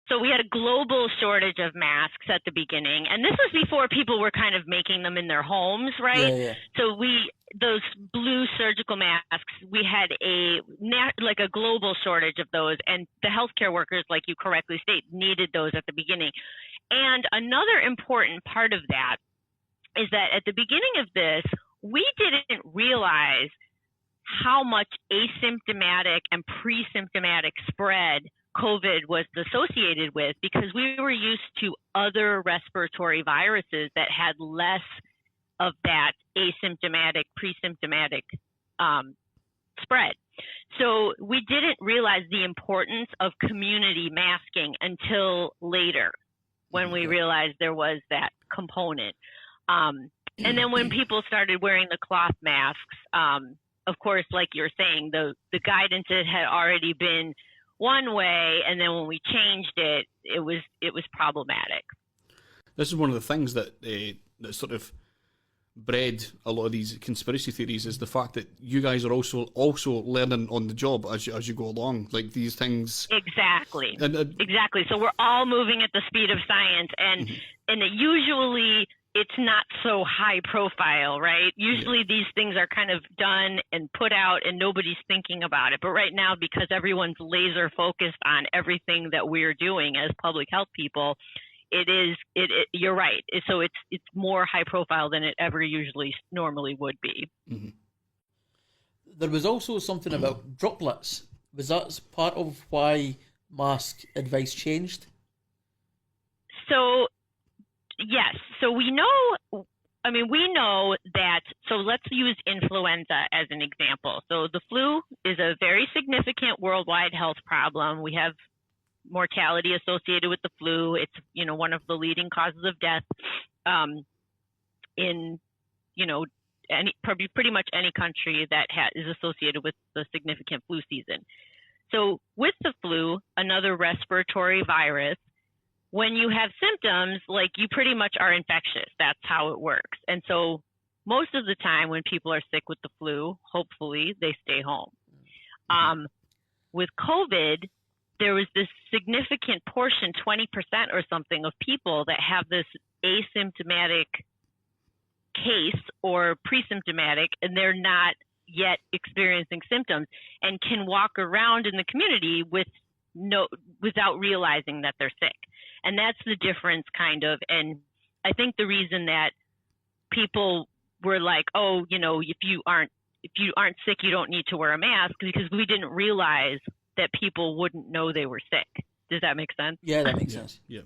So we had a global shortage of masks at the beginning, and this was before people were kind of making them in their homes, right? Yeah. So those blue surgical masks, we had a global shortage of those, and the healthcare workers, like you correctly state, needed those at the beginning. And another important part of that is that at the beginning of this, we didn't realize how much asymptomatic and pre-symptomatic spread COVID was associated with, because we were used to other respiratory viruses that had less of that asymptomatic, pre-symptomatic spread. So we didn't realize the importance of community masking until later, when we realized there was that component. And then when people started wearing the cloth masks, of course, like you're saying, the guidance had already been one way, and then when we changed it, it was problematic. This is one of the things that sort of bred a lot of these conspiracy theories, is the fact that you guys are also learning on the job as you go along, like these things. Exactly. And, exactly. So we're all moving at the speed of science, and usually it's not so high profile, right? Usually these things are kind of done and put out and nobody's thinking about it. But right now, because everyone's laser focused on everything that we're doing as public health people, you're right. So it's more high profile than it ever usually normally would be. Mm-hmm. There was also something about droplets. Was that part of why mask advice changed? So yes. So we know that, so let's use influenza as an example. So the flu is a very significant worldwide health problem. We have mortality associated with the flu. It's, one of the leading causes of death in, pretty much any country that is associated with the significant flu season. So with the flu, another respiratory virus, when you have symptoms, like, you pretty much are infectious. That's how it works. And so most of the time when people are sick with the flu, hopefully they stay home. With COVID, there was this significant portion, 20% or something, of people that have this asymptomatic case or pre-symptomatic, and they're not yet experiencing symptoms and can walk around in the community without realizing that they're sick. And that's the difference, kind of. And I think the reason that people were like, oh, if you aren't sick, you don't need to wear a mask, because we didn't realize that people wouldn't know they were sick. Does that make sense? Yeah, that makes sense. Yeah.